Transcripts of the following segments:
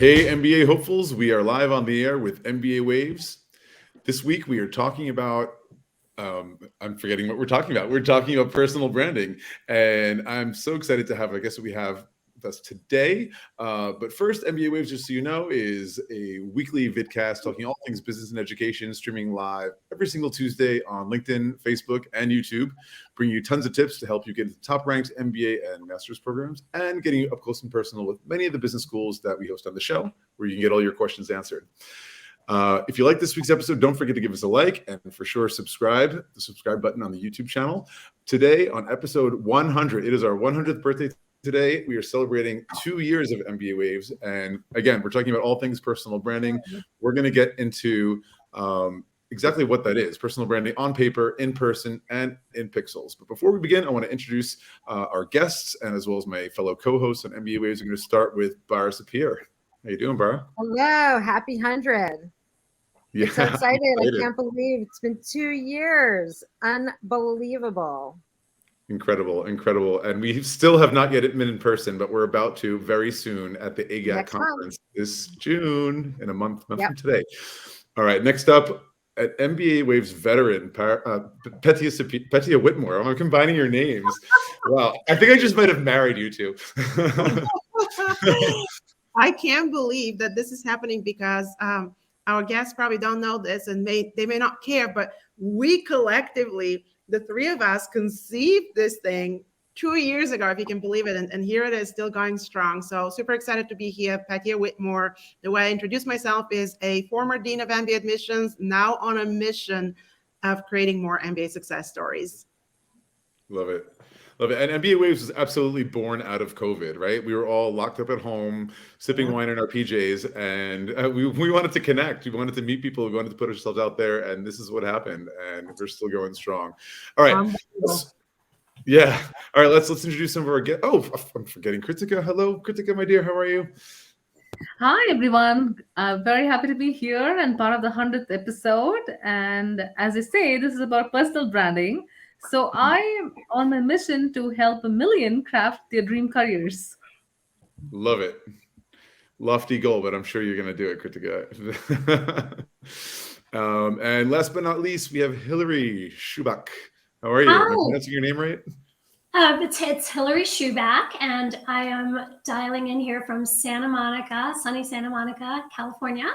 Hey, MBA hopefuls, we are live on the air with MBA Waves. This week we are talking about, I'm forgetting what we're talking about. We're talking about personal branding, and I'm so excited to have, I guess, what we have with us today. But first, MBA Waves, just so you know, is a weekly vidcast talking all things business and education, streaming live every single Tuesday on LinkedIn, Facebook, and YouTube, bringing you tons of tips to help you get into top-ranked MBA and master's programs, and getting you up close and personal with many of the business schools that we host on the show, where you can get all your questions answered. If you like this week's episode, don't forget to give us a like and for sure subscribe, the subscribe button on the YouTube channel. Today on episode 100, it is our 100th birthday today. We are celebrating 2 years of MBA Waves. And again, we're talking about all things personal branding. We're going to get into exactly what that is, personal branding on paper, in person, and in pixels. But before we begin, I want to introduce our guests and as well as my fellow co-hosts on MBA Waves. I'm going to start with Bara Sapir. How you doing, Bara? Hello, happy 100. Yeah, I'm so excited. I can't believe it's been 2 years. Unbelievable. Incredible. And we still have not yet been in person, but we're about to very soon at the AGAT conference this June, in a month from today. All right, next up, at MBA Waves veteran, Petia Whitmore. I'm combining your names. Wow, I think I just might have married you two. I can't believe that this is happening because our guests probably don't know this and they may not care, but we collectively, the three of us, conceived this thing 2 years ago, if you can believe it. And here it is, still going strong. So super excited to be here. Petia Whitmore. The way I introduce myself is a former dean of MBA admissions, now on a mission of creating more MBA success stories. Love it. And MBA Waves was absolutely born out of COVID, right? We were all locked up at home, sipping wine in our PJs, and we wanted to connect. We wanted to meet people. We wanted to put ourselves out there, and this is what happened. And we're still going strong. All right. All right. Let's introduce some of our guests. Oh, I'm forgetting Krithika. Hello, Krithika, my dear. How are you? Hi, everyone. Very happy to be here and part of the 100th episode. And as I say, this is about personal branding. So I'm on my mission to help 1 million craft their dream careers. Love it. Lofty goal, but I'm sure you're going to do it, Krithika. And last but not least, we have Hillary Schubach. How are you? Am I pronouncing your name right? It's Hillary Schubach, and I am dialing in here from Santa Monica, sunny Santa Monica, California.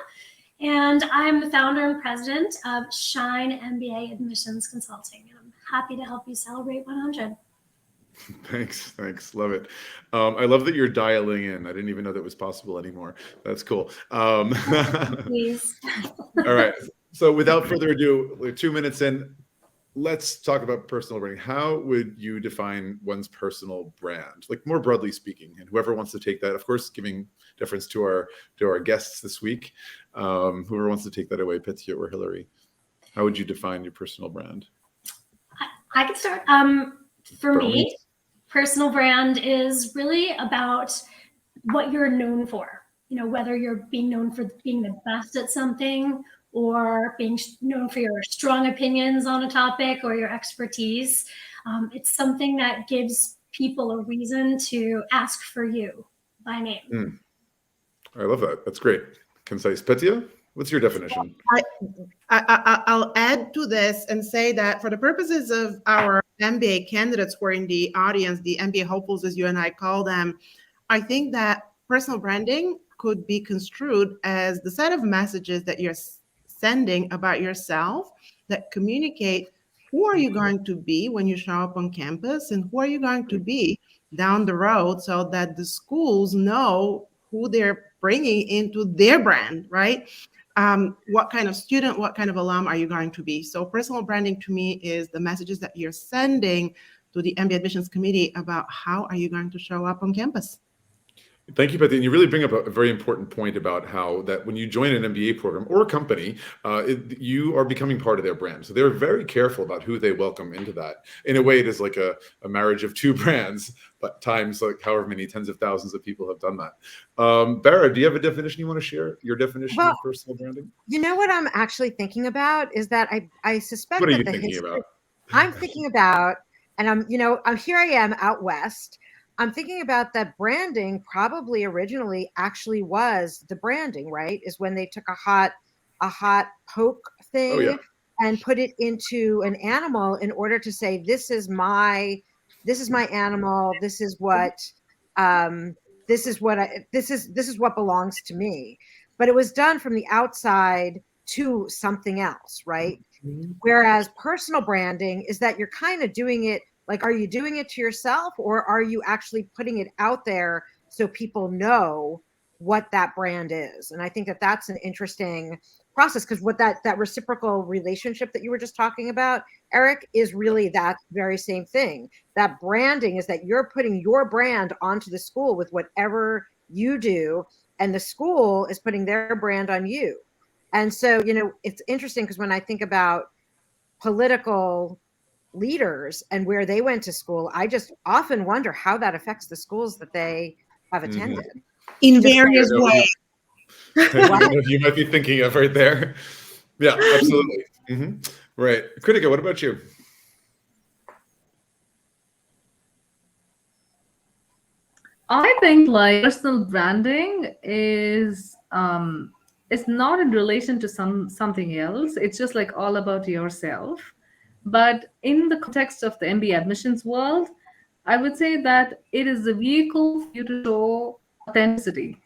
And I'm the founder and president of Shine MBA Admissions Consulting. Happy to help you celebrate 100. Thanks. Love it. I love that you're dialing in. I didn't even know that was possible anymore. That's cool. Please. All right. So without further ado, we're 2 minutes in. Let's talk about personal branding. How would you define one's personal brand? Like more broadly speaking, and whoever wants to take that, of course, giving deference to our guests this week, whoever wants to take that away, Petia or Hillary, how would you define your personal brand? I can start. For me, personal brand is really about what you're known for. Whether you're being known for being the best at something or being known for your strong opinions on a topic or your expertise. It's something that gives people a reason to ask for you by name. I love that. That's great. Concise. Petia, what's your definition? I'll add to this and say that for the purposes of our MBA candidates who are in the audience, the MBA hopefuls, as you and I call them, I think that personal branding could be construed as the set of messages that you're sending about yourself that communicate who are you going to be when you show up on campus and who are you going to be down the road, so that the schools know who they're bringing into their brand, right? What kind of student, what kind of alum are you going to be? So personal branding to me is the messages that you're sending to the MBA admissions committee about how are you going to show up on campus. Thank you, Petia. And you really bring up a very important point about how that when you join an MBA program or a company, you are becoming part of their brand. So they're very careful about who they welcome into that. In a way, it is like a marriage of two brands, but times like however many tens of thousands of people have done that. Bara, do you have a definition you want to share? Your definition of personal branding? You know what I'm actually thinking about is that I suspect that I'm thinking about, and here I am out west. I'm thinking about that branding probably originally actually was the branding, right? Is when they took a hot poke Oh thing yeah. and put it into an animal in order to say, this is my animal. This is what this is what belongs to me. But it was done from the outside to something else, right? Whereas personal branding is that you're kind of doing it, like, are you doing it to yourself, or are you actually putting it out there so people know what that brand is? And I think that that's an interesting process, because what that reciprocal relationship that you were just talking about, Eric, is really that very same thing. That branding is that you're putting your brand onto the school with whatever you do, and the school is putting their brand on you. And so, it's interesting because when I think about political leaders and where they went to school, I just often wonder how that affects the schools that they have attended. In Just like, various ways. You might be thinking of right there. Yeah, absolutely. Right. Krithika, what about you? I think like personal branding is it's not in relation to something else. It's just like all about yourself. But in the context of the MBA admissions world, I would say that it is a vehicle for you to show authenticity.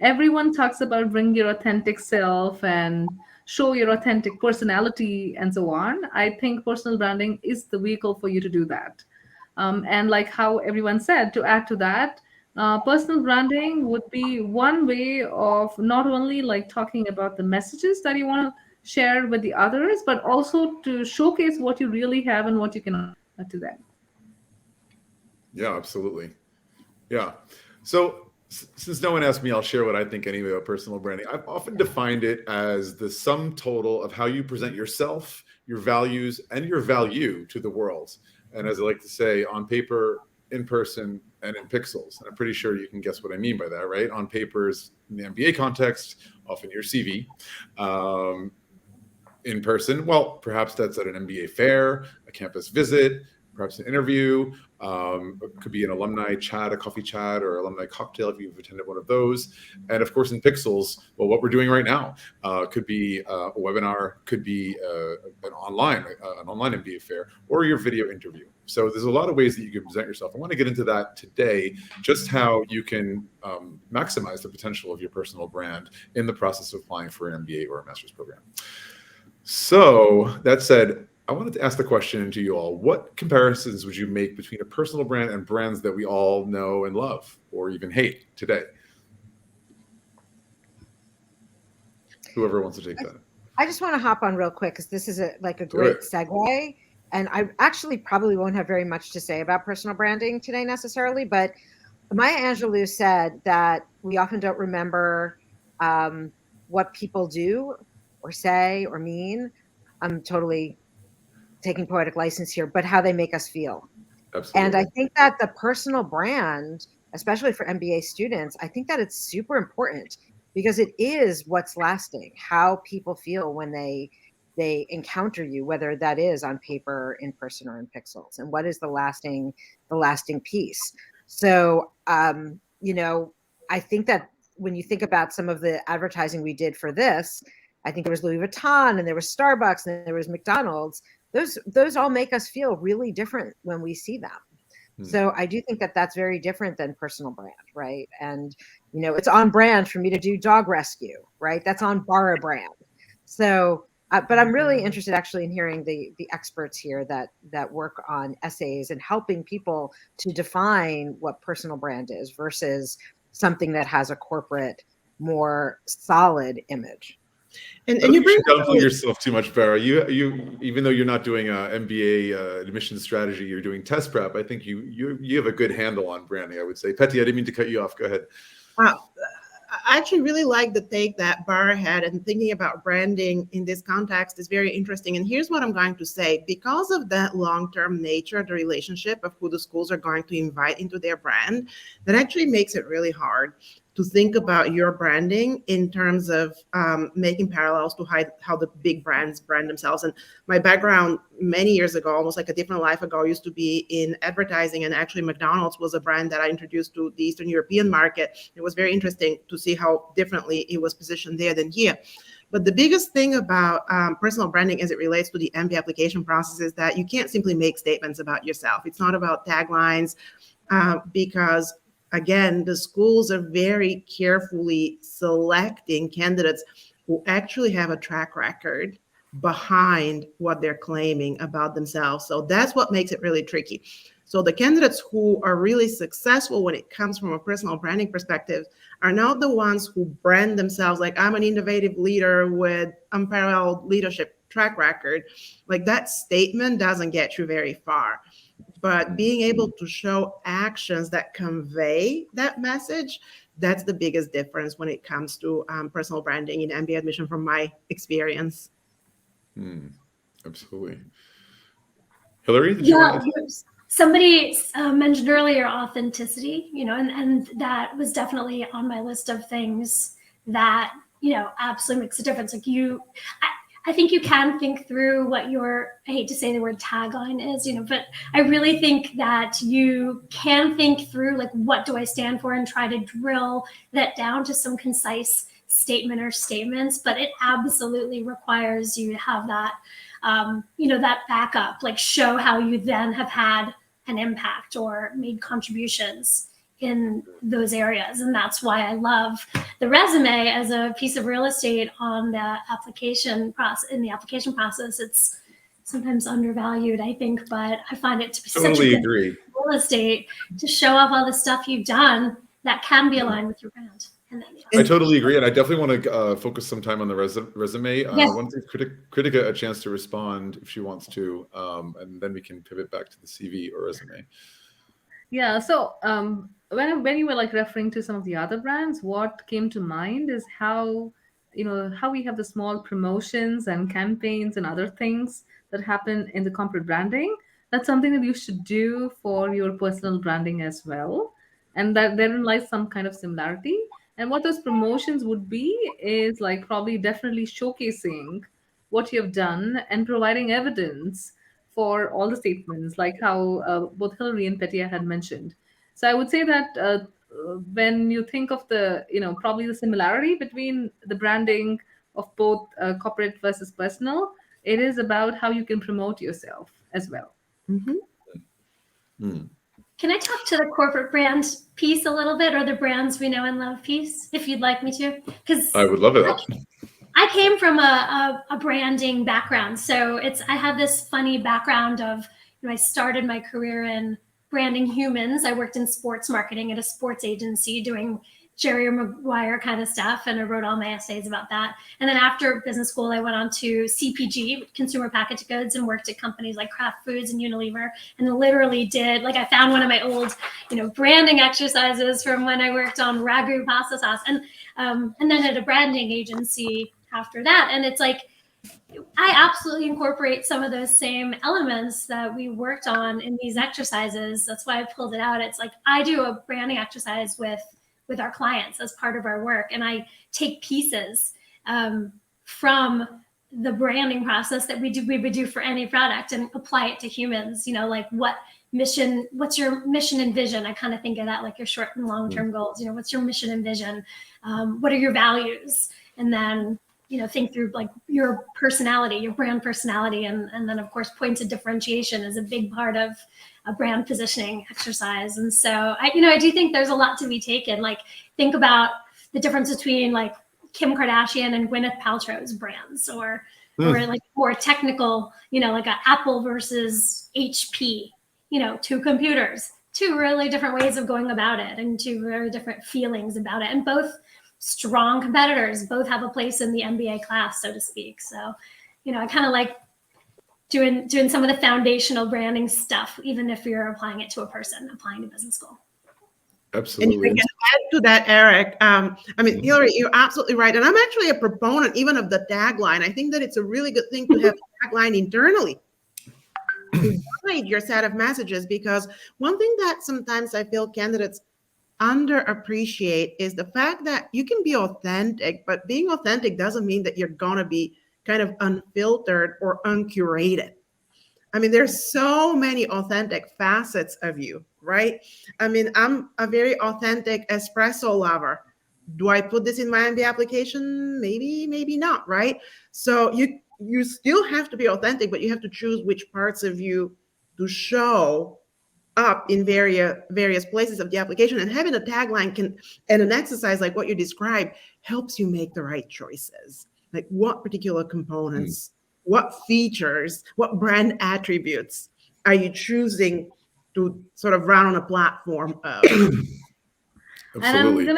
Everyone talks about bring your authentic self and show your authentic personality and so on. I think personal branding is the vehicle for you to do that. And like how everyone said, to add to that, personal branding would be one way of not only like talking about the messages that you want to share with the others, but also to showcase what you really have and what you can offer to them. Yeah, absolutely. Yeah. So since no one asked me, I'll share what I think anyway about personal branding. I've often defined it as the sum total of how you present yourself, your values, and your value to the world. And as I like to say, on paper, in person, and in pixels. And I'm pretty sure you can guess what I mean by that, right? On papers, in the MBA context, often your CV. In person, well, perhaps that's at an MBA fair, a campus visit, perhaps an interview. It could be an alumni chat, a coffee chat, or alumni cocktail if you've attended one of those. And of course, in pixels, well, what we're doing right now could be a webinar, could be an online MBA fair, or your video interview. So there's a lot of ways that you can present yourself. I want to get into that today, just how you can maximize the potential of your personal brand in the process of applying for an MBA or a master's program. So that said, I wanted to ask the question to you all: what comparisons would you make between a personal brand and brands that we all know and love, or even hate today? Whoever wants to take that. I just want to hop on real quick because this is a great segue. And I actually probably won't have very much to say about personal branding today necessarily, but Maya Angelou said that we often don't remember what people do or say or mean. I'm totally taking poetic license here, but how they make us feel. Absolutely. And I think that the personal brand, especially for MBA students, I think that it's super important because it is what's lasting, how people feel when they encounter you, whether that is on paper, in person, or in pixels, and what is the lasting piece. So, I think that when you think about some of the advertising we did for this, I think there was Louis Vuitton and there was Starbucks and there was McDonald's. Those all make us feel really different when we see them. So I do think that that's very different than personal brand, right? And, it's on brand for me to do dog rescue, right? That's on Bara brand. So, but I'm really interested actually in hearing the experts here that work on essays and helping people to define what personal brand is versus something that has a corporate, more solid image. And you should downplay yourself too much, Bara. You even though you're not doing MBA admission strategy, you're doing test prep. I think you have a good handle on branding, I would say. Petia, I didn't mean to cut you off. Go ahead. I actually really like the take that Bara had, and thinking about branding in this context is very interesting. And here's what I'm going to say. Because of that long-term nature of the relationship of who the schools are going to invite into their brand, that actually makes it really hard to think about your branding in terms of making parallels to how the big brands brand themselves. And my background many years ago, almost like a different life ago, used to be in advertising. And actually McDonald's was a brand that I introduced to the Eastern European market. It was very interesting to see how differently it was positioned there than here. But the biggest thing about personal branding as it relates to the MBA application process is that you can't simply make statements about yourself. It's not about taglines, because again, the schools are very carefully selecting candidates who actually have a track record behind what they're claiming about themselves. So that's what makes it really tricky. So the candidates who are really successful when it comes from a personal branding perspective are not the ones who brand themselves like, I'm an innovative leader with unparalleled leadership track record. Like, that statement doesn't get you very far. But being able to show actions that convey that message, that's the biggest difference when it comes to personal branding in MBA admission from my experience. Absolutely. Hillary, did you want to? Somebody mentioned earlier authenticity, and that was definitely on my list of things that, absolutely makes a difference. Like I think you can think through what I hate to say the word tagline is, but I really think that you can think through, like, what do I stand for, and try to drill that down to some concise statement or statements. But it absolutely requires you to have that, that backup, like show how you then have had an impact or made contributions in those areas. And that's why I love the resume as a piece of real estate on the application process. In the application process, it's sometimes undervalued, I think, but I find it to be such a good real estate to show off all the stuff you've done that can be aligned with your brand. And then, I totally agree. And I definitely want to focus some time on the resume. I want to give Krithika a chance to respond if she wants to, and then we can pivot back to the CV or resume. Yeah. So when you were like referring to some of the other brands, what came to mind is how we have the small promotions and campaigns and other things that happen in the corporate branding. That's something that you should do for your personal branding as well. And that therein lies some kind of similarity. And what those promotions would be is like probably definitely showcasing what you have done and providing evidence for all the statements, like how both Hillary and Petia had mentioned. So I would say that when you think of the, probably the similarity between the branding of both corporate versus personal, it is about how you can promote yourself as well. Can I talk to the corporate brand piece a little bit, or the brands we know and love piece, if you'd like me to? Because I would love it. I came from a branding background. So I have this funny background of, I started my career in branding humans. I worked in sports marketing at a sports agency doing Jerry Maguire kind of stuff. And I wrote all my essays about that. And then after business school, I went on to CPG, consumer packaged goods, and worked at companies like Kraft Foods and Unilever. And literally I found one of my old, branding exercises from when I worked on Ragu pasta sauce. And then at a branding agency after that. And it's like, I absolutely incorporate some of those same elements that we worked on in these exercises. That's why I pulled it out. It's like, I do a branding exercise with our clients as part of our work. And I take pieces from the branding process that we would do for any product and apply it to humans, like what's your mission and vision? I kind of think of that like your short and long-term goals. What's your mission and vision? What are your values? And then, think through like your personality, your brand personality. And then of course, points of differentiation is a big part of a brand positioning exercise. And so I do think there's a lot to be taken. Like, think about the difference between like Kim Kardashian and Gwyneth Paltrow's brands, or like more technical, like a Apple versus HP, two computers, two really different ways of going about it, and two very different feelings about it. And both strong competitors, both have a place in the MBA class, so to speak. So, I kind of like doing some of the foundational branding stuff, even if you're applying it to a person applying to business school. Absolutely. And if I can add to that, Eric, Hillary, you're absolutely right. And I'm actually a proponent even of the tagline. I think that it's a really good thing to have a tagline internally to guide your set of messages, because one thing that sometimes I feel candidates underappreciate is the fact that you can be authentic, but being authentic doesn't mean that you're going to be kind of unfiltered or uncurated. I mean, there's so many authentic facets of you, right? I mean, I'm a very authentic espresso lover. Do I put this in my MBA application? Maybe, maybe not, right? So you still have to be authentic, but you have to choose which parts of you to show up in various places of the application. And having a tagline can, and an exercise like what you described, helps you make the right choices. Like what particular components, what features, what brand attributes are you choosing to sort of run on a platform of? And Absolutely.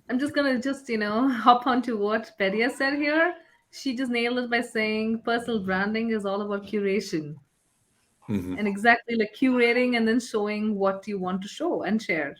I'm just gonna hop onto what Petia said here. She just nailed it by saying personal branding is all about curation, Mhm. and exactly like curating and then showing what you want to show and share.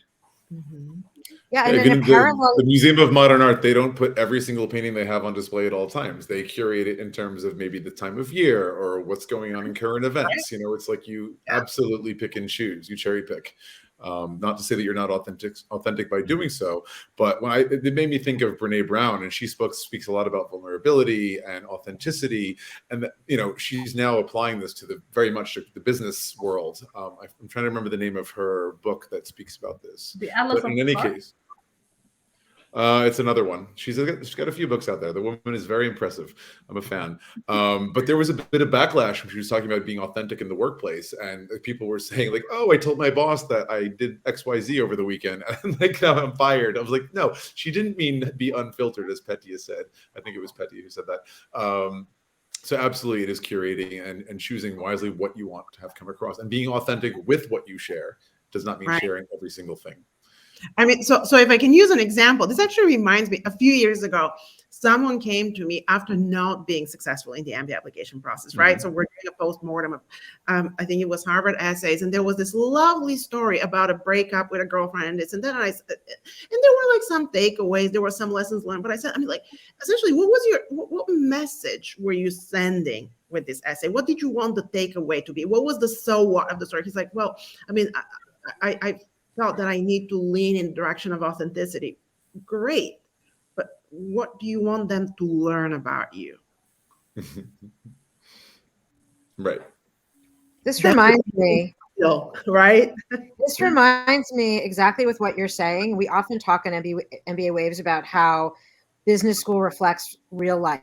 Mhm. Yeah, Yeah, and in a again, the parallel, Museum of Modern Art, they don't put every single painting they have on display at all times. They curate it in terms of maybe the time of year or what's going on in current events. It's like you Yeah. absolutely pick and choose, you cherry pick. Not to say that you're not authentic by doing so, but it made me think of Brene Brown, and she speaks a lot about vulnerability and authenticity, and that, she's now applying this to very much the business world. I'm trying to remember the name of her book that speaks about this, The Alice but of in any Art. case. It's another one. She's got a few books out there. The woman is very impressive. I'm a fan. But there was a bit of backlash when she was talking about being authentic in the workplace, and people were saying like, "Oh, I told my boss that I did XYZ over the weekend, and like now I'm fired." I was like, "No, she didn't mean be unfiltered," as Petia said. I think it was Petia who said that. So absolutely, it is curating and choosing wisely what you want to have come across, and being authentic with what you share does not mean Right. sharing every single thing. I mean, so if I can use an example, this actually reminds me, a few years ago, someone came to me after not being successful in the MBA application process, right? Mhm. So we're doing a post-mortem of, I think it was Harvard essays, and there was this lovely story about a breakup with a girlfriend and this, and then and there were like some takeaways, there were some lessons learned, but I said, I mean, like, essentially, what message were you sending with this essay? What did you want the takeaway to be? What was the so what of the story? He's like, well, I mean, I felt that I need to lean in the direction of authenticity. Great. But what do you want them to learn about you? Right. this That's reminds me right? This reminds me exactly with what you're saying. We often talk in MBA Waves about how business school reflects real life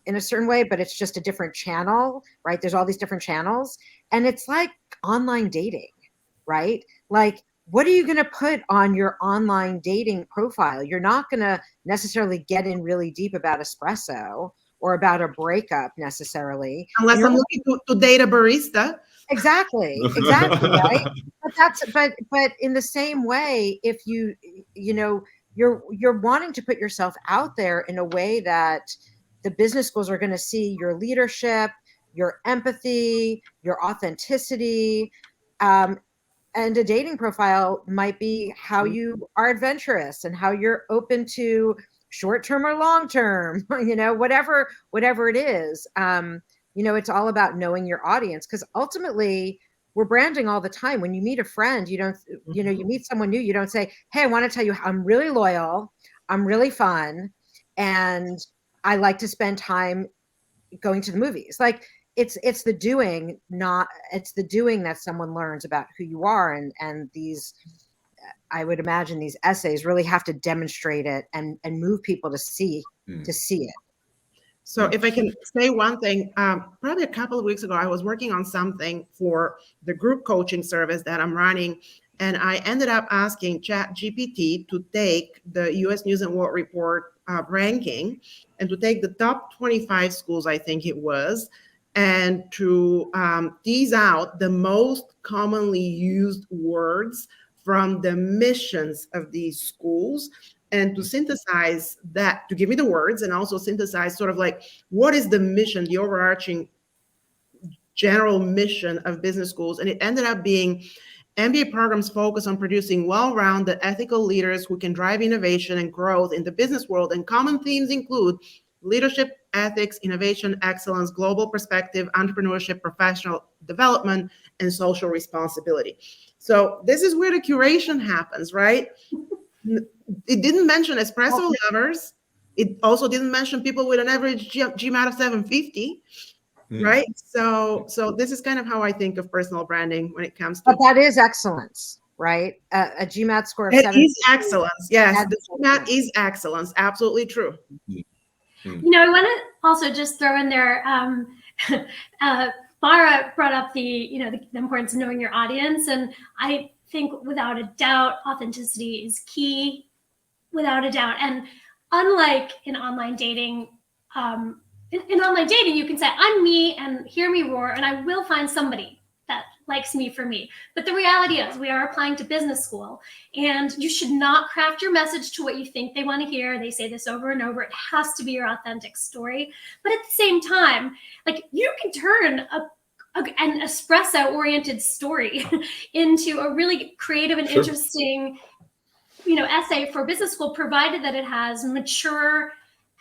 in a certain way, but it's just a different channel, right? There's all these different channels, and it's like online dating, right? Like, what are you going to put on your online dating profile? You're not going to necessarily get in really deep about espresso or about a breakup necessarily. Unless I'm looking to date a barista. Exactly, right? But in the same way, if you're wanting to put yourself out there in a way that the business schools are going to see your leadership, your empathy, your authenticity, and a dating profile might be how you are adventurous and how you're open to short-term or long-term, whatever it is. It's all about knowing your audience, because ultimately we're branding all the time. When you meet a friend, you don't, you meet someone new, you don't say, hey, I want to tell you I'm really loyal, I'm really fun, and I like to spend time going to the movies. Like, it's the doing, not it's the doing that someone learns about who you are. And these, I would imagine, these essays really have to demonstrate it and move people to see it. So if I can say one thing, probably a couple of weeks ago, I was working on something for the group coaching service that I'm running. And I ended up asking ChatGPT to take the US News and World Report ranking and to take the top 25 schools, I think it was, and to tease out the most commonly used words from the missions of these schools, and to synthesize that, to give me the words, and also synthesize sort of like, what is the mission, the overarching general mission of business schools. And it ended up being MBA programs focus on producing well-rounded ethical leaders who can drive innovation and growth in the business world. And common themes include leadership, ethics, innovation, excellence, global perspective, entrepreneurship, professional development, and social responsibility. So this is where the curation happens, right? It didn't mention espresso lovers. It also didn't mention people with an average GMAT of 750, right? So this is kind of how I think of personal branding when it comes to. But that is excellence, right? A GMAT score of 750. It is excellence. Yes, the GMAT is excellence. Absolutely true. You know, I want to also just throw in there. Bara brought up the importance of knowing your audience, and I think without a doubt, authenticity is key, without a doubt. And unlike in online dating, in online dating, you can say, I'm me and hear me roar, and I will find somebody that likes me for me. But the reality is we are applying to business school, and you should not craft your message to what you think they want to hear. They say this over and over. It has to be your authentic story. But at the same time, like, you can turn an espresso-oriented story into a really creative and interesting, essay for business school, provided that it has mature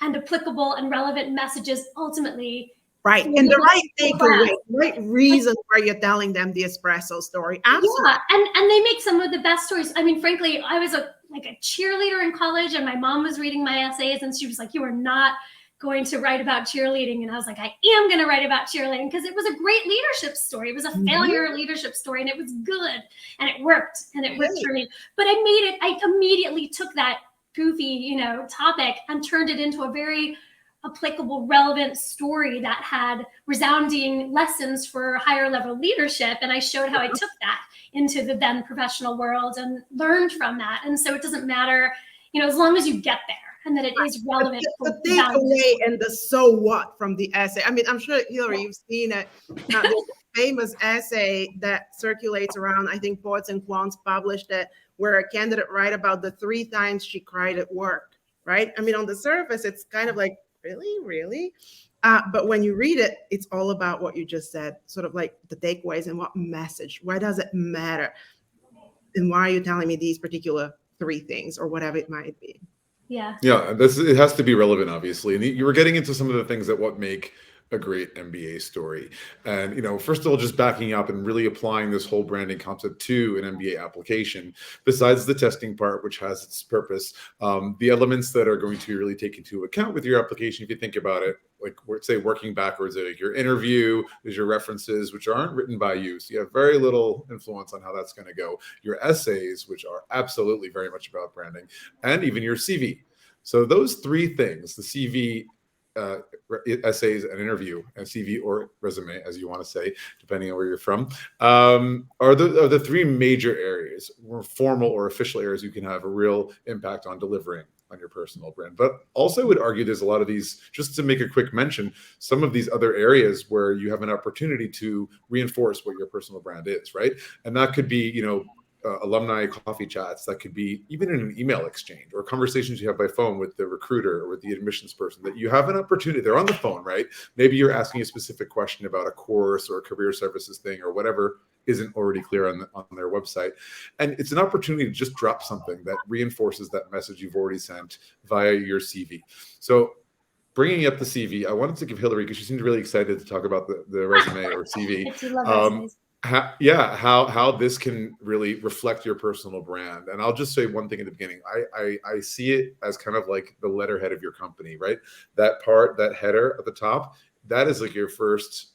and applicable and relevant messages ultimately. Right. And the right takeaway, right reason why you're telling them the espresso story. Absolutely. Yeah. And they make some of the best stories. I mean, frankly, I was a cheerleader in college, and my mom was reading my essays, and she was like, you are not going to write about cheerleading. And I was like, I am going to write about cheerleading, because it was a great leadership story. It was a failure leadership story, and it was good, and it worked, for me. But I immediately took that goofy, topic and turned it into a very applicable, relevant story that had resounding lessons for higher level leadership. And I showed how I took that into the then professional world and learned from that. And so it doesn't matter, as long as you get there and that it is relevant. The takeaway and the so what from the essay. I mean, I'm sure, Hillary, you've seen it. There's a famous essay that circulates around, I think Poets and Quants published it, where a candidate write about the 3 times she cried at work, right? I mean, on the surface, it's kind of like, really? But when you read it, it's all about what you just said, sort of like the takeaways and what message, why does it matter? And why are you telling me these particular 3 things, or whatever it might be? Yeah. Yeah, it has to be relevant, obviously. And you were getting into some of the things that what make a great MBA story. And, first of all, just backing up and really applying this whole branding concept to an MBA application, besides the testing part, which has its purpose, the elements that are going to really take into account with your application, if you think about it, like, say, working backwards, like your interview, there's your references, which aren't written by you. So you have very little influence on how that's going to go. Your essays, which are absolutely very much about branding, and even your CV. So those 3 things, the CV, essays, and interview, and CV or resume, as you want to say, depending on where you're from, are the 3 major areas, more formal or official areas you can have a real impact on delivering on your personal brand. But also I would argue there's a lot of these, just to make a quick mention, some of these other areas where you have an opportunity to reinforce what your personal brand is, right? And that could be, alumni coffee chats, that could be even in an email exchange, or conversations you have by phone with the recruiter or with the admissions person, that you have an opportunity. They're on the phone, right? Maybe you're asking a specific question about a course or a career services thing or whatever isn't already clear on their website. And it's an opportunity to just drop something that reinforces that message you've already sent via your CV. So bringing up the CV, I wanted to give Hillary, because she seemed really excited to talk about the resume or CV. I do love resumes. How this can really reflect your personal brand. And I'll just say one thing at the beginning. I see it as kind of like the letterhead of your company, right? That part, that header at the top, that is like your first,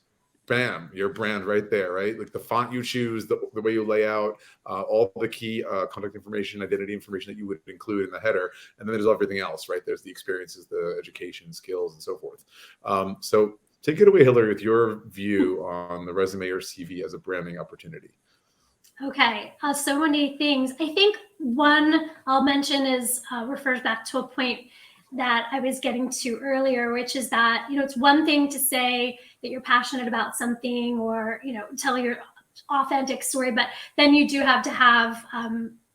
bam, your brand right there, right? Like the font you choose, the way you lay out, all the key contact information, identity information that you would include in the header. And then there's everything else, right? There's the experiences, the education, skills, and so forth. So take it away, Hillary, with your view on the resume or CV as a branding opportunity. Okay, so many things. I think one I'll mention is refers back to a point that I was getting to earlier, which is that, it's one thing to say that you're passionate about something, or, tell your authentic story, but then you do have to have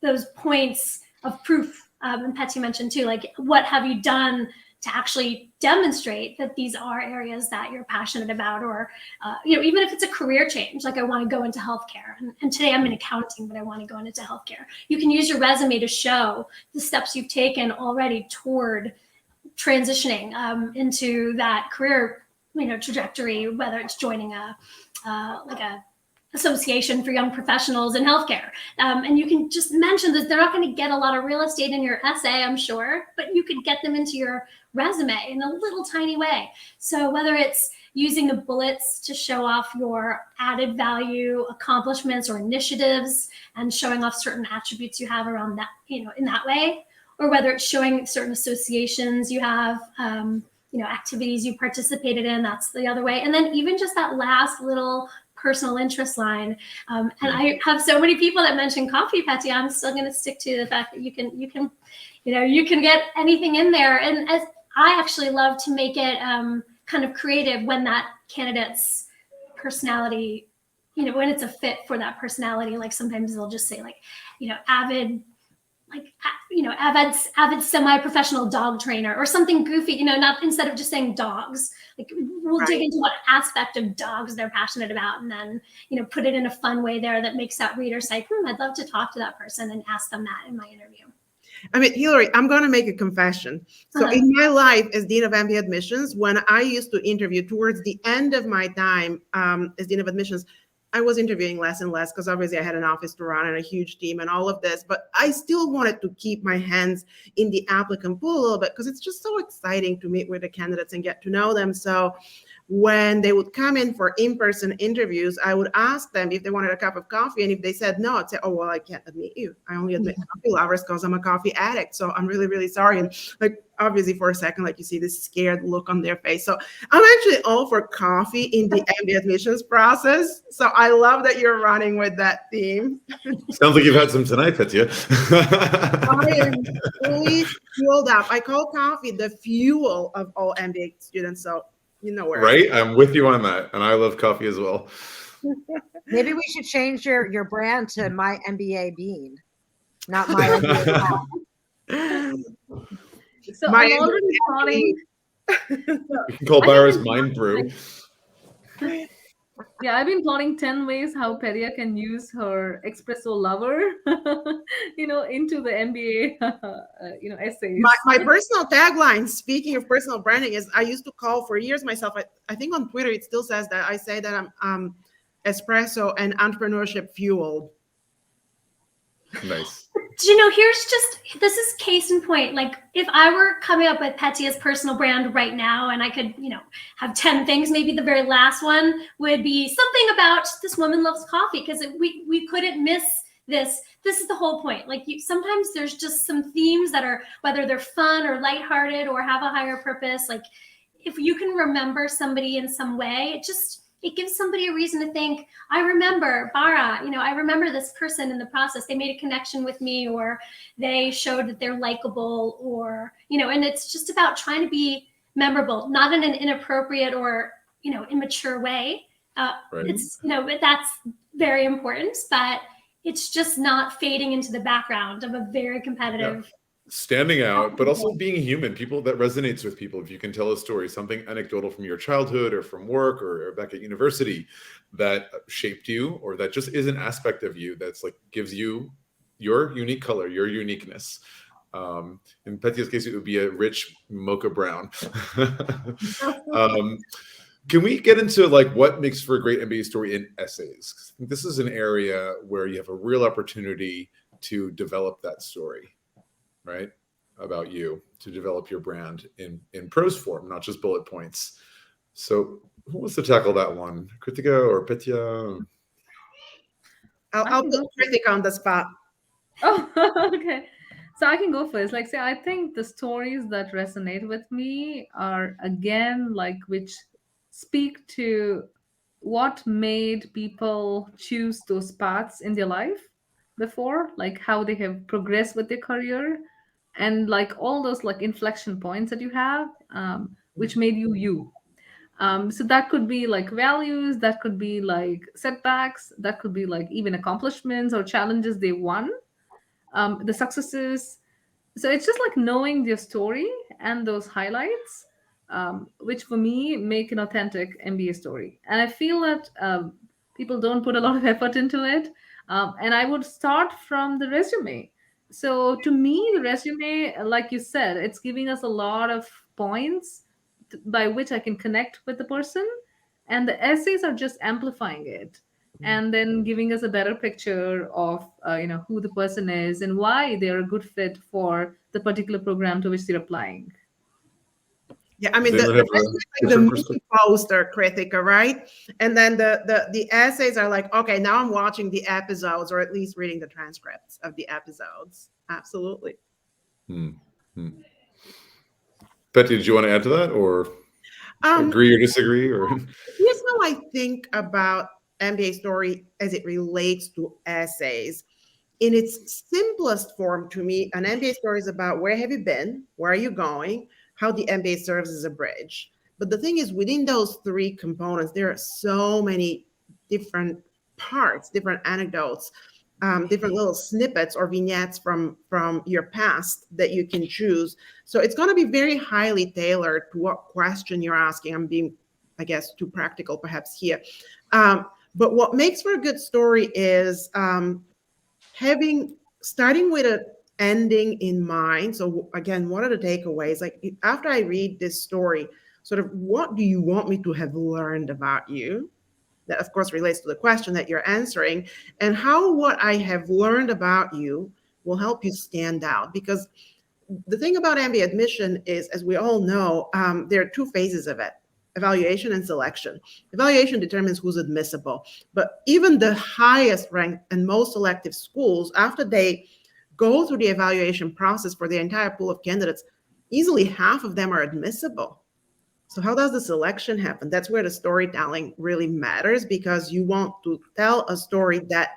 those points of proof. And Petia mentioned too, like, what have you done to actually demonstrate that these are areas that you're passionate about, or, even if it's a career change, like I want to go into healthcare, and today I'm in accounting, but I want to go into healthcare. You can use your resume to show the steps you've taken already toward transitioning into that career, trajectory, whether it's joining a association for young professionals in healthcare. And you can just mention that they're not going to get a lot of real estate in your essay, I'm sure, but you could get them into your resume in a little tiny way. So whether it's using the bullets to show off your added value, accomplishments, or initiatives, and showing off certain attributes you have around that, in that way, or whether it's showing certain associations you have, activities you participated in, that's the other way. And then even just that last little personal interest line. And I have so many people that mention coffee, Petia. I'm still going to stick to the fact that you can get anything in there. And as I actually love to make it kind of creative when that candidate's personality, when it's a fit for that personality. Like sometimes they'll just say avid semi-professional dog trainer or something goofy, not instead of just saying dogs. Like we'll dig into what aspect of dogs they're passionate about, and then put it in a fun way there that makes that reader say, I'd love to talk to that person and ask them that in my interview. I mean, Hillary, I'm going to make a confession. So in my life as Dean of MBA Admissions, when I used to interview towards the end of my time as Dean of Admissions, I was interviewing less and less because obviously I had an office to run and a huge team and all of this, but I still wanted to keep my hands in the applicant pool a little bit because it's just so exciting to meet with the candidates and get to know them. So when they would come in for in-person interviews, I would ask them if they wanted a cup of coffee. And if they said no, I'd say, oh, well, I can't admit you. I only admit coffee lovers because I'm a coffee addict. So I'm really, really sorry. And obviously for a second, you see this scared look on their face. So I'm actually all for coffee in the MBA admissions process. So I love that you're running with that theme. Sounds like you've had some tonight, Petia. I am fully fueled up. I call coffee the fuel of all MBA students. So where. Right? I'm with you on that. And I love coffee as well. Maybe we should change your brand to My MBA Bean, not My MBA Path. So I'm already plotting. You can call Bara's Mind Brew. Yeah, I've been plotting 10 ways how Petia can use her espresso lover, into the MBA, essays. My personal tagline, speaking of personal branding, is I used to call for years myself. I think on Twitter it still says that I say that I'm espresso and entrepreneurship fueled. Nice. This is case in point. Like if I were coming up with Petia's personal brand right now and I could, have 10 things, maybe the very last one would be something about this woman loves coffee, because we couldn't miss this. This is the whole point. Sometimes there's just some themes that are, whether they're fun or lighthearted or have a higher purpose. Like if you can remember somebody in some way, it gives somebody a reason to think, I remember Bara, I remember this person in the process. They made a connection with me, or they showed that they're likable, or, and it's just about trying to be memorable, not in an inappropriate or, immature way. Right. It's, that's very important, but it's just not fading into the background of a very competitive. Yeah. Standing out, but also being human. People that resonates with people. If you can tell a story, something anecdotal from your childhood or from work or back at university that shaped you, or that just is an aspect of you that's gives you your unique color, your uniqueness. In Petia's case, it would be a rich mocha brown. Can we get into what makes for a great MBA story in essays? I think this is an area where you have a real opportunity to develop that story. Right, about you, to develop your brand in prose form, not just bullet points. So who wants to tackle that one? Krithika or Petia? I'll put Krithika on the spot. Oh, okay. So I can go first. I think the stories that resonate with me are, again, which speak to what made people choose those paths in their life before, how they have progressed with their career, and all those inflection points that you have, which made you. So that could be values, that could be setbacks, that could be even accomplishments or challenges they won, the successes. So it's just knowing their story and those highlights, which for me make an authentic MBA story. And I feel that people don't put a lot of effort into it. And I would start from the resume. So to me, the resume, like you said, it's giving us a lot of points by which I can connect with the person. And the essays are just amplifying it. and then giving us a better picture of who the person is and why they're a good fit for the particular program to which they're applying. Yeah, I mean, They might have a the different movie perspective. poster, Krithika, right? And then the essays are like, okay, now I'm watching the episodes, or at least reading the transcripts of the episodes. Absolutely. Petia, did you want to add to that, or agree or disagree? Or Here's how I think about MBA story as it relates to essays. In its simplest form, to me, an MBA story is about where have you been, where are you going, how the MBA serves as a bridge. But the thing is, within those three components, there are so many different parts, different anecdotes, different little snippets or vignettes from your past that you can choose. So it's going to be very highly tailored to what question you're asking. I'm being, I guess, too practical perhaps here. But what makes for a good story is starting with an ending in mind. So again, what are the takeaways? Like after I read this story, sort of what do you want me to have learned about you? That of course relates to the question that you're answering, and how what I have learned about you will help you stand out. Because the thing about MBA admission is, as we all know, there are two phases of it: evaluation and selection. Evaluation determines who's admissible, but even the highest ranked and most selective schools, after they go through the evaluation process for the entire pool of candidates, easily half of them are admissible. So how does the selection happen? That's where the storytelling really matters, because you want to tell a story that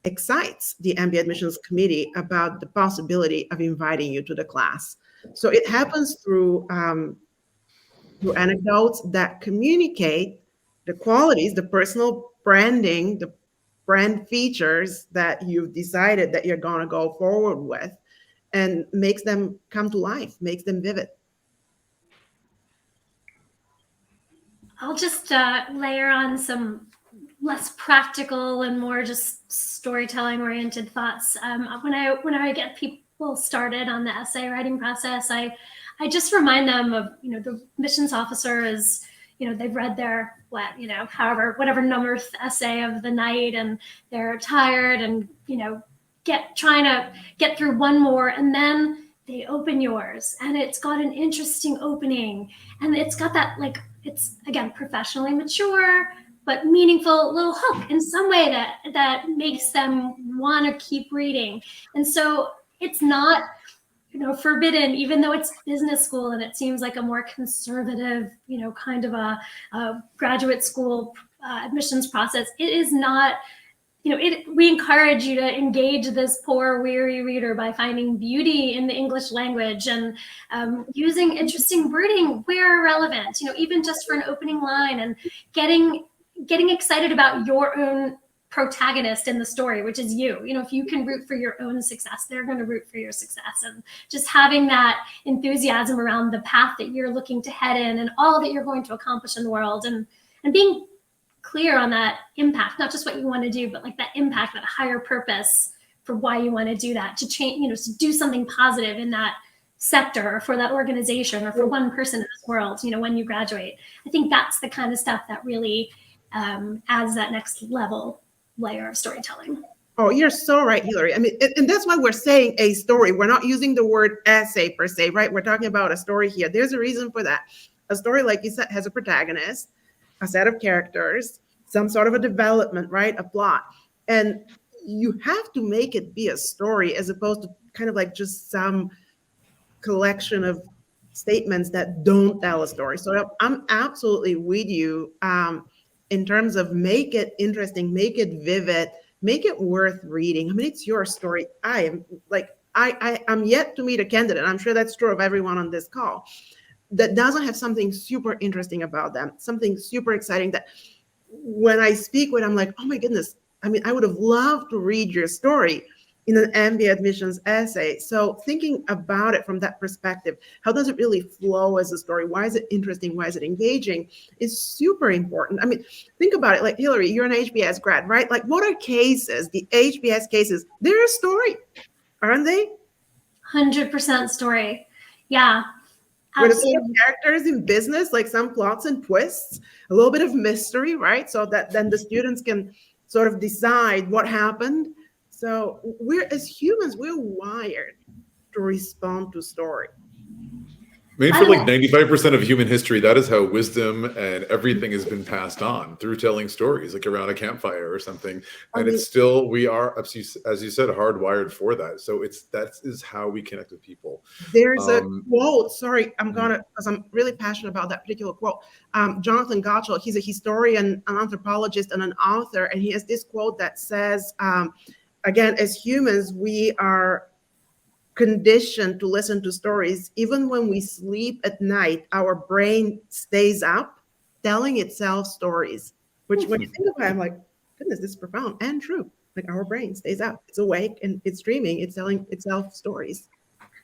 excites the MBA admissions committee about the possibility of inviting you to the class. So it happens through anecdotes that communicate the qualities, the personal branding, the brand features that you've decided that you're going to go forward with, and makes them come to life, makes them vivid. I'll just layer on some less practical and more just storytelling oriented thoughts. When I get people started on the essay writing process, I just remind them of, the admissions officer is, they've read their whatever numberth essay of the night, and they're tired, and trying to get through one more, and then they open yours, and it's got an interesting opening, and it's got that, it's again professionally mature but meaningful little hook in some way that makes them want to keep reading. And so it's not forbidden, even though it's business school and it seems like a more conservative kind of a graduate school admissions process. It is not. We encourage you to engage this poor, weary reader by finding beauty in the English language and using interesting wording where relevant, even just for an opening line, and getting excited about your own protagonist in the story, which is you. If you can root for your own success, they're going to root for your success. And just having that enthusiasm around the path that you're looking to head in and all that you're going to accomplish in the world, and being clear on that impact, not just what you want to do, but like that impact, that higher purpose for why you want to do that, to change, to do something positive in that sector or for that organization or for one person in this world, when you graduate. I think that's the kind of stuff that really adds that next layer of storytelling. Oh, you're so right, Hillary. I mean, and that's why we're saying a story. We're not using the word essay per se, right? We're talking about a story here. There's a reason for that. A story, like you said, has a protagonist, a set of characters, some sort of a development, right? A plot. And you have to make it be a story as opposed to kind of like just some collection of statements that don't tell a story. So I'm absolutely with you in terms of make it interesting, make it vivid, make it worth reading. I mean, it's your story. I'm yet to meet a candidate, I'm sure that's true of everyone on this call, that doesn't have something super interesting about them, something super exciting that when I speak with, I'm like, oh my goodness, I mean, I would have loved to read your story in an MBA admissions essay. So thinking about it from that perspective, how does it really flow as a story? Why is it interesting? Why is it engaging? Is super important. I mean, think about it. Like Hillary, you're an HBS grad, right? Like what are cases, the HBS cases? They're a story, aren't they? 100% story. Yeah. With a set of characters in business, like some plots and twists, a little bit of mystery, right? So that then the students can sort of decide what happened. So as humans, we're wired to respond to story. I mean, for like 95% of human history, that is how wisdom and everything has been passed on, through telling stories, like around a campfire or something. And it's still, we are, as you said, hardwired for that. So that is how we connect with people. There's a quote, sorry, because I'm really passionate about that particular quote. Jonathan Gottschall, he's a historian, an anthropologist, and an author. And he has this quote that says, again, as humans, we are conditioned to listen to stories. Even when we sleep at night, our brain stays up telling itself stories, which when you think about it, I'm like, goodness, this is profound and true. Like our brain stays up, it's awake and it's dreaming, it's telling itself stories.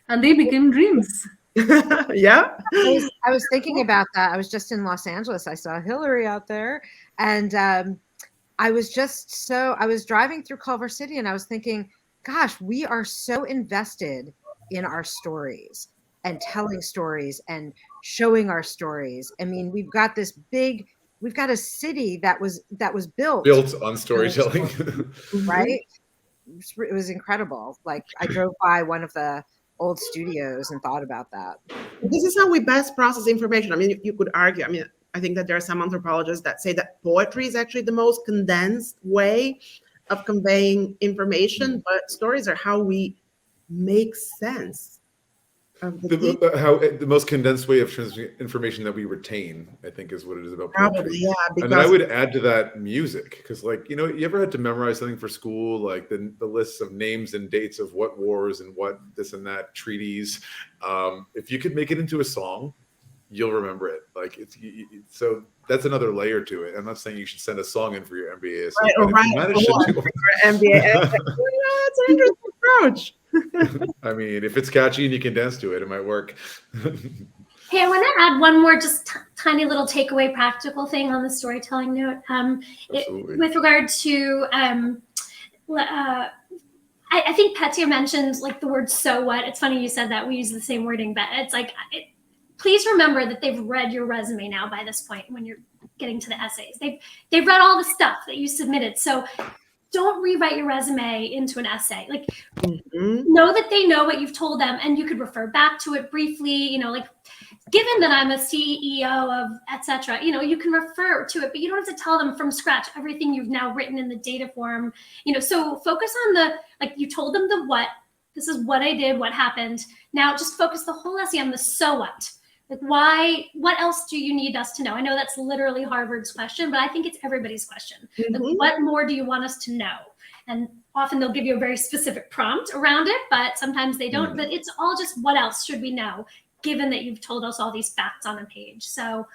And they became dreams. Yeah. I was thinking about that. I was just in Los Angeles. I saw Hillary out there, and I was driving through Culver City, and I was thinking, gosh, we are so invested in our stories and telling stories and showing our stories. I mean, we've got a city that was built on storytelling, right? It was incredible. Like, I drove by one of the old studios and thought about that. This is how we best process information. I mean, you could argue. I mean, I think that there are some anthropologists that say that poetry is actually the most condensed way of conveying information, but stories are how we make sense of the most condensed way of transmitting information that we retain, I think, is what it is about poetry. Probably, yeah. And then I would add to that music, because, like, you ever had to memorize something for school, like the lists of names and dates of what wars and what this and that treaties. If you could make it into a song, you'll remember it. Like, so that's another layer to it. I'm not saying you should send a song in for your MBA. MBA. That's an interesting approach. I mean, if it's catchy and you can dance to it, it might work. Hey, I want to add one more just tiny little takeaway practical thing on the storytelling note. With regard to, I think Petia mentioned like the word "so what." It's funny you said that. We use the same wording, but it's like, please remember that they've read your resume now by this point when you're getting to the essays. They've read all the stuff that you submitted. So don't rewrite your resume into an essay. Like, know that they know what you've told them, and you could refer back to it briefly. Like, given that I'm a CEO of etc., you can refer to it, but you don't have to tell them from scratch everything you've now written in the data form. So focus on you told them the what. This is what I did, what happened. Now just focus the whole essay on the so what. Like, why? What else do you need us to know? I know that's literally Harvard's question, but I think it's everybody's question. Like, what more do you want us to know? And often they'll give you a very specific prompt around it, but sometimes they don't. But it's all just, what else should we know, given that you've told us all these facts on a page? So,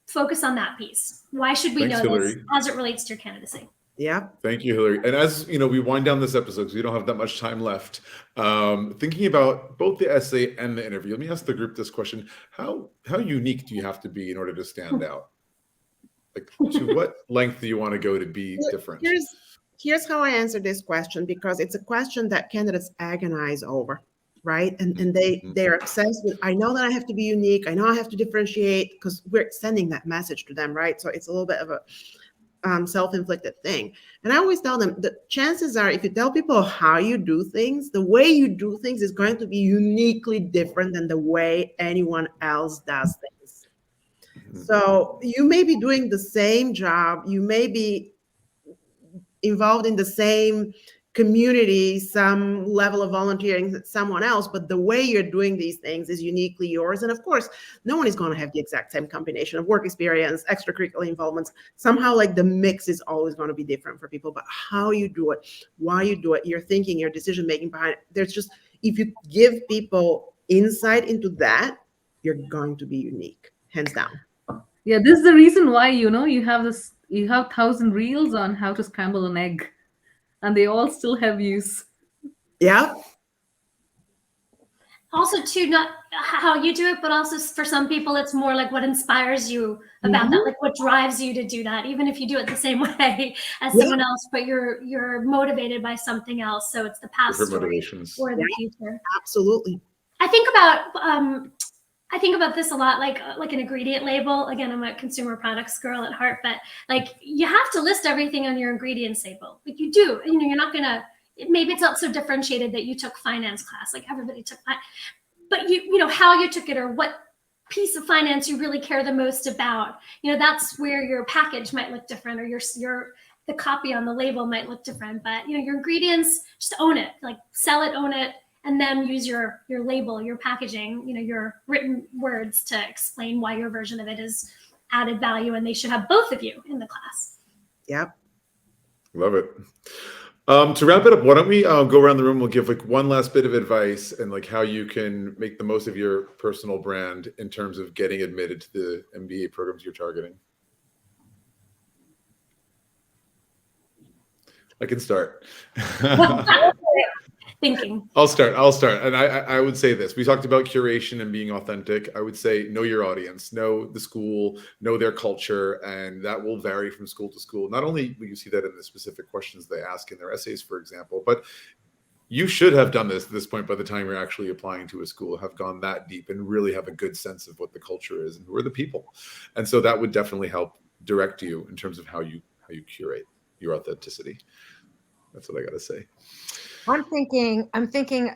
focus on that piece. Why should we know Hillary. this as it relates to your candidacy? Yeah. Thank you, Hillary. And as we wind down this episode, because we don't have that much time left, thinking about both the essay and the interview, let me ask the group this question. How unique do you have to be in order to stand out? Like, to what length do you want to go to be different? Here's how I answer this question, because it's a question that candidates agonize over, right? And they're obsessed with, I know that I have to be unique. I know I have to differentiate, because we're sending that message to them, right? So it's a little bit of a self-inflicted thing. And I always tell them the chances are, if you tell people how you do things, the way you do things is going to be uniquely different than the way anyone else does things. So you may be doing the same job, you may be involved in the same community, some level of volunteering that someone else, but the way you're doing these things is uniquely yours. And of course, no one is going to have the exact same combination of work experience, extracurricular involvements. Somehow, like, the mix is always going to be different for people, but how you do it, why you do it, your thinking, your decision making behind it, there's just, if you give people insight into that, you're going to be unique, hands down. Yeah, this is the reason why, you have 1,000 reels on how to scramble an egg, and they all still have use. Yeah. Also, too, not how you do it, but also for some people, it's more like what inspires you about that, like what drives you to do that, even if you do it the same way as someone else, but you're motivated by something else. So it's the past story or the future. Absolutely. I think about I think about this a lot, like an ingredient label. Again, I'm a consumer products girl at heart, but like you have to list everything on your ingredients label. Like you do, you're not gonna. Maybe it's not so differentiated that you took finance class, like everybody took, but you know how you took it or what piece of finance you really care the most about. That's where your package might look different, or the copy on the label might look different. But your ingredients, just own it, like sell it, own it. And then use your label, your packaging, your written words to explain why your version of it is added value, and they should have both of you in the class. Yep. Love it. To wrap it up, why don't we go around the room? We'll give like one last bit of advice and like how you can make the most of your personal brand in terms of getting admitted to the MBA programs you're targeting. I can start. Thinking. I'll start. And I would say this. We talked about curation and being authentic. I would say know your audience, know the school, know their culture, and that will vary from school to school. Not only will you see that in the specific questions they ask in their essays, for example, but you should have done this at this point by the time you're actually applying to a school, have gone that deep and really have a good sense of what the culture is and who are the people. And so that would definitely help direct you in terms of how you curate your authenticity. That's what I got to say. I'm thinking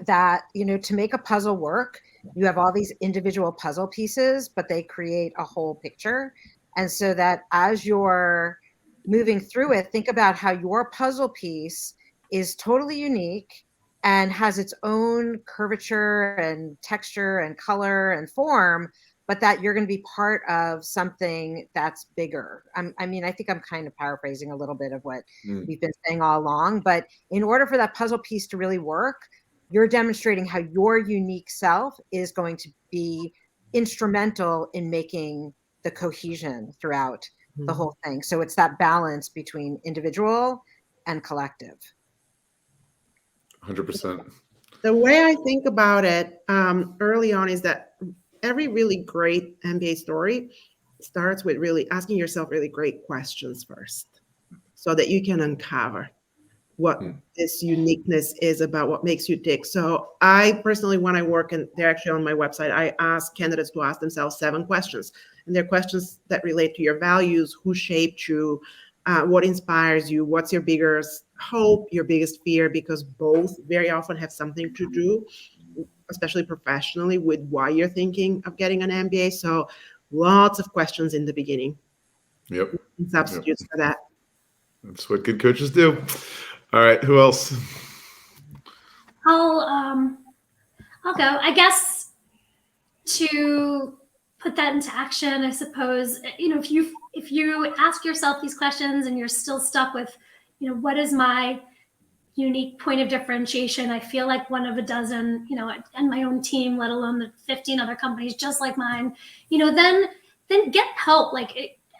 that, to make a puzzle work, you have all these individual puzzle pieces, but they create a whole picture. And so that as you're moving through it, think about how your puzzle piece is totally unique and has its own curvature and texture and color and form, but that you're going to be part of something that's bigger. I think I'm kind of paraphrasing a little bit of what we've been saying all along, but in order for that puzzle piece to really work, you're demonstrating how your unique self is going to be instrumental in making the cohesion throughout the whole thing. So it's that balance between individual and collective. 100%. The way I think about it early on is that every really great MBA story starts with really asking yourself really great questions first, so that you can uncover what this uniqueness is about, what makes you tick. So I personally, when I work, and they're actually on my website, I ask candidates to ask themselves 7 questions. And they're questions that relate to your values, who shaped you, what inspires you, what's your biggest hope, your biggest fear, because both very often have something to do, especially professionally, with why you're thinking of getting an MBA. So lots of questions in the beginning. Yep. Substitutes for that. That's what good coaches do. All right. Who else? I'll go. I guess to put that into action, I suppose, if you ask yourself these questions and you're still stuck with, what is my unique point of differentiation? I feel like one of a dozen, and my own team, let alone the 15 other companies just like mine, then get help.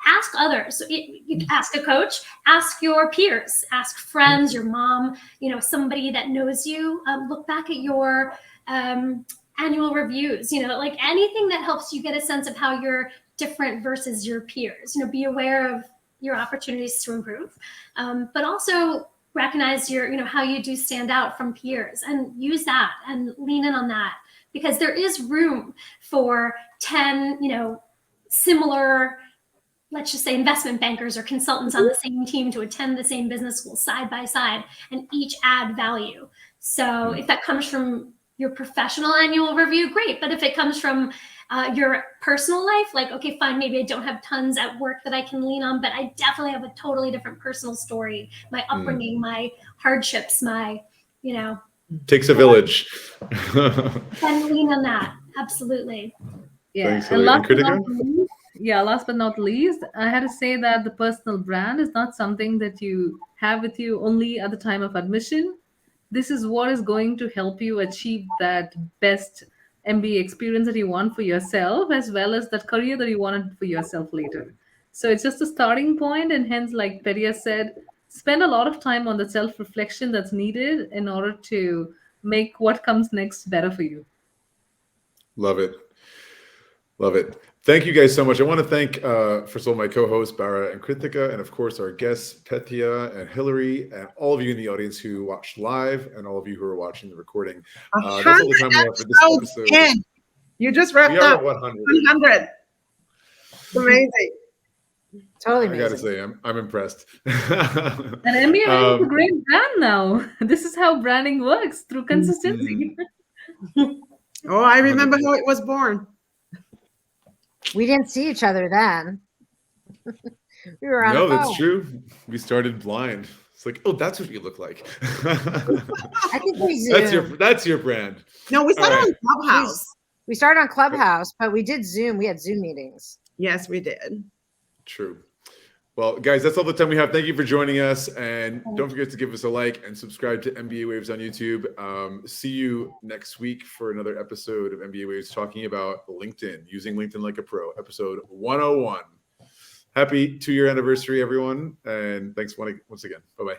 Ask others. You ask a coach, ask your peers, ask friends, your mom, somebody that knows you. Look back at your annual reviews, anything that helps you get a sense of how you're different versus your peers. Be aware of your opportunities to improve, but also recognize how you do stand out from peers, and use that and lean in on that, because there is room for 10, similar, let's just say, investment bankers or consultants on the same team to attend the same business school side by side and each add value. So if that comes from your professional annual review, great. But if it comes from your personal life, okay, fine, maybe I don't have tons at work that I can lean on, but I definitely have a totally different personal story, my upbringing, my hardships, my, Takes a village. Then lean on that. Absolutely. Yeah. Thanks, And Hillary. last but not least, I had to say that the personal brand is not something that you have with you only at the time of admission. This is what is going to help you achieve that best MBA experience that you want for yourself, as well as that career that you wanted for yourself later. So it's just a starting point, and hence, like Petia said, spend a lot of time on the self-reflection that's needed in order to make what comes next better for you. Love it. Love it. Thank you guys so much. I want to thank, first of all, my co-hosts, Bara and Krithika, and of course, our guests, Petia and Hillary, and all of you in the audience who watched live, and all of you who are watching the recording. That's all the time we have for this episode. You just We wrapped are up at 100. 100. Amazing. Totally I gotta amazing. say, I'm impressed. And MBA Waves is a great brand now. This is how branding works through consistency. Oh, I remember how it was born. We didn't see each other then. We were on No, a that's phone. true. We started blind. It's like, oh, that's what you look like. I think we zoomed. That's your brand. No, we started All right. on Clubhouse. We started on Clubhouse, but we did Zoom. We had Zoom meetings. Yes, we did. True. Well, guys, that's all the time we have. Thank you for joining us. And don't forget to give us a like and subscribe to MBA Waves on YouTube. See you next week for another episode of MBA Waves talking about LinkedIn, using LinkedIn like a pro, episode 101. Happy 2-year anniversary, everyone. And thanks once again. Bye-bye.